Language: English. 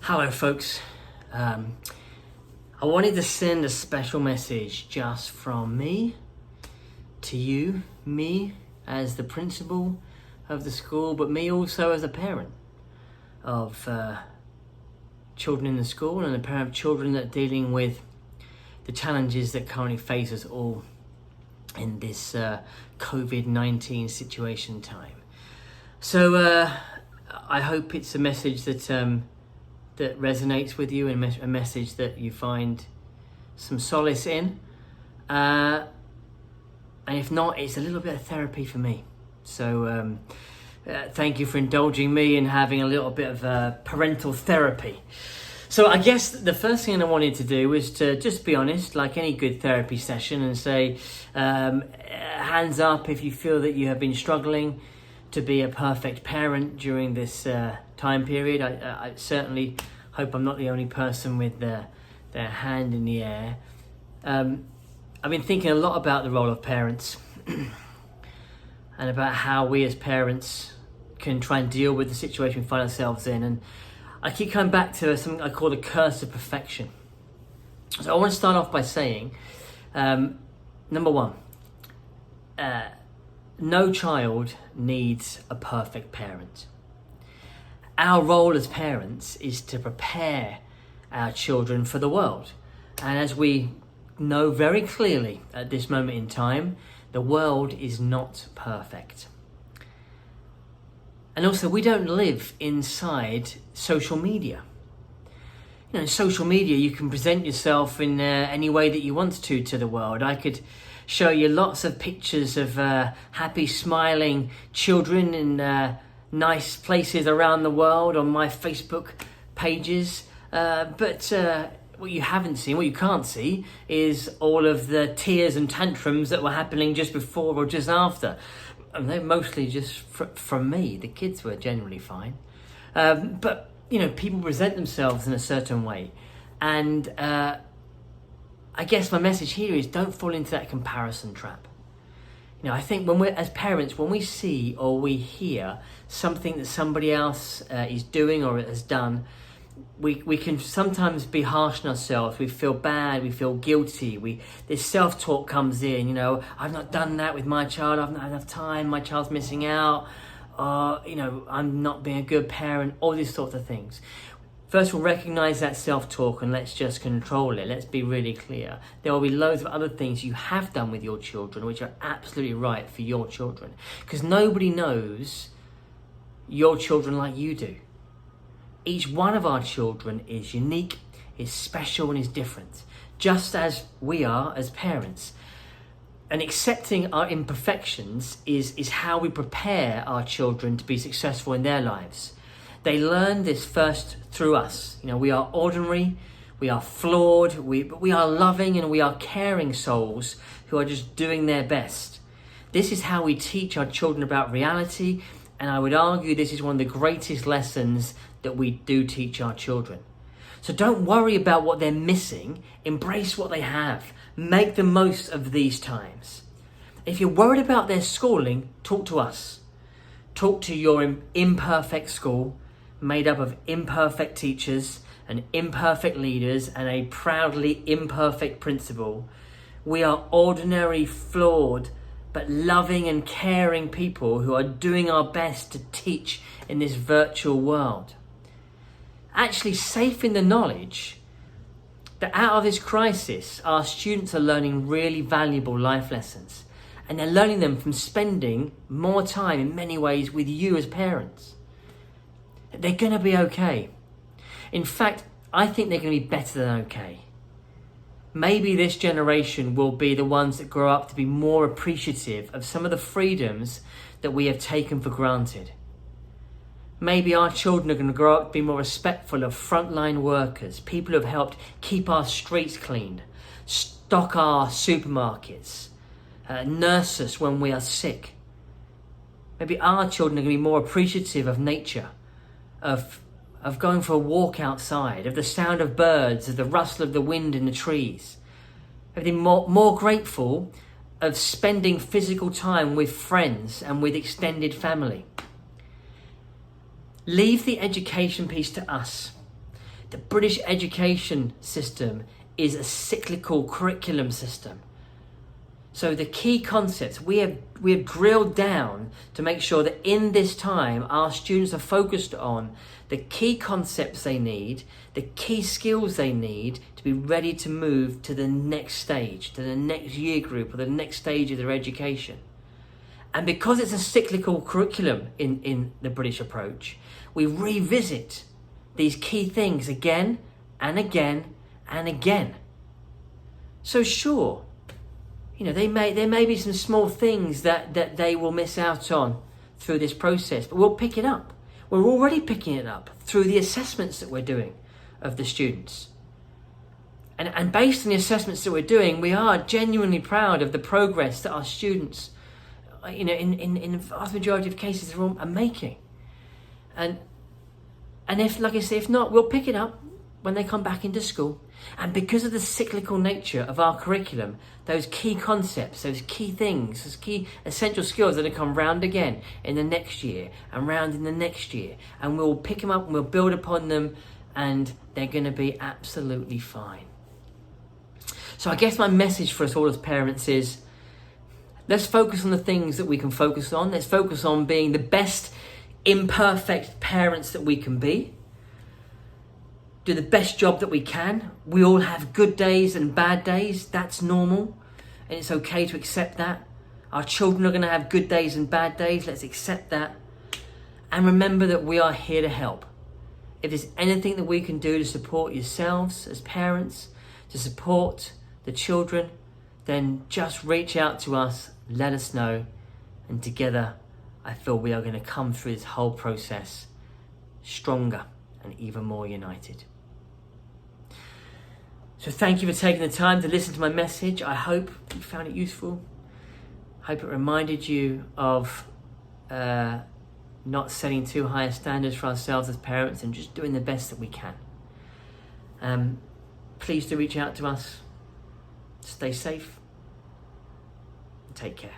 Hello, folks. I wanted to send a special message just from me to you, me as the principal of the school, but me also as a parent of children in the school and a parent of children that are dealing with the challenges that currently face us all in this COVID-19 situation time. So I hope it's a message that that resonates with you and a message that you find some solace in. And if not, it's a little bit of therapy for me. So thank you for indulging me in having a little bit of parental therapy. So I guess the first thing I wanted to do was to just be honest, like any good therapy session, and say, hands up if you feel that you have been struggling to be a perfect parent during this time period. I certainly hope I'm not the only person with their hand in the air. I've been thinking a lot about the role of parents and about how we as parents can try and deal with the situation we find ourselves in. And I keep coming back to something I call the curse of perfection. So I want to start off by saying, number one, no child needs a perfect parent. Our role as parents is to prepare our children for the world. And as we know very clearly at this moment in time, the world is not perfect. And also, we don't live inside social media. You know, in social media, you can present yourself in any way that you want to the world. I could show you lots of pictures of happy, smiling children in nice places around the world on my Facebook pages. But what you haven't seen, what you can't see, is all of the tears and tantrums that were happening just before or just after. And they're mostly just from me. The kids were generally fine. But, you know, people present themselves in a certain way. And I guess my message here is don't fall into that comparison trap. You know, I think when we're, as parents, when we see or we hear something that somebody else is doing or has done, we can sometimes be harsh on ourselves. We feel bad, we feel guilty. This self-talk comes in, you know, I've not done that with my child, I've not had enough time, my child's missing out, you know, I'm not being a good parent, all these sorts of things. First, we'll recognize that self-talk and let's just control it. Let's be really clear. There will be loads of other things you have done with your children which are absolutely right for your children. Because nobody knows your children like you do. Each one of our children is unique, is special and is different. Just as we are as parents. And accepting our imperfections is how we prepare our children to be successful in their lives. They learn this first through us. You know, we are ordinary, we are flawed, but we are loving and we are caring souls who are just doing their best. This is how we teach our children about reality, and I would argue this is one of the greatest lessons that we do teach our children. So don't worry about what they're missing, embrace what they have, make the most of these times. If you're worried about their schooling, talk to us. Talk to your imperfect school, made up of imperfect teachers and imperfect leaders and a proudly imperfect principal. We are ordinary, flawed, but loving and caring people who are doing our best to teach in this virtual world. Actually safe in the knowledge that out of this crisis, our students are learning really valuable life lessons. And they're learning them from spending more time in many ways with you as parents. They're going to be okay. In fact, I think they're going to be better than okay. Maybe this generation will be the ones that grow up to be more appreciative of some of the freedoms that we have taken for granted. Maybe our children are going to grow up to be more respectful of frontline workers, people who have helped keep our streets clean, stock our supermarkets, nurse us when we are sick. Maybe our children are going to be more appreciative of nature, of going for a walk outside, of the sound of birds, of the rustle of the wind in the trees. Maybe more grateful of spending physical time with friends and with extended family. Leave the education piece to us. The British education system is a cyclical curriculum system. So the key concepts we have drilled down to make sure that in this time our students are focused on the key concepts they need, the key skills they need to be ready to move to the next stage, to the next year group or the next stage of their education. And because it's a cyclical curriculum in the British approach, we revisit these key things again and again and again. So sure, there may be some small things that they will miss out on through this process, but we'll pick it up. We're already picking it up through the assessments that we're doing of the students. And based on the assessments that we're doing, we are genuinely proud of the progress that our students, in the vast majority of cases, are making. And if, like I say, if not, we'll pick it up when they come back into school. And because of the cyclical nature of our curriculum, those key concepts, those key things, those key essential skills are going to come round again in the next year and round in the next year. And we'll pick them up and we'll build upon them, and they're going to be absolutely fine. So I guess my message for us all as parents is, let's focus on the things that we can focus on. Let's focus on being the best imperfect parents that we can be. Do the best job that we can. We all have good days and bad days. That's normal. And it's okay to accept that. Our children are going to have good days and bad days. Let's accept that. And remember that we are here to help. If there's anything that we can do to support yourselves as parents, to support the children, then just reach out to us, let us know. And together, I feel we are going to come through this whole process stronger and even more united. So thank you for taking the time to listen to my message. I hope you found it useful. I hope it reminded you of not setting too high standards for ourselves as parents and just doing the best that we can. Please do reach out to us. Stay safe. Take care.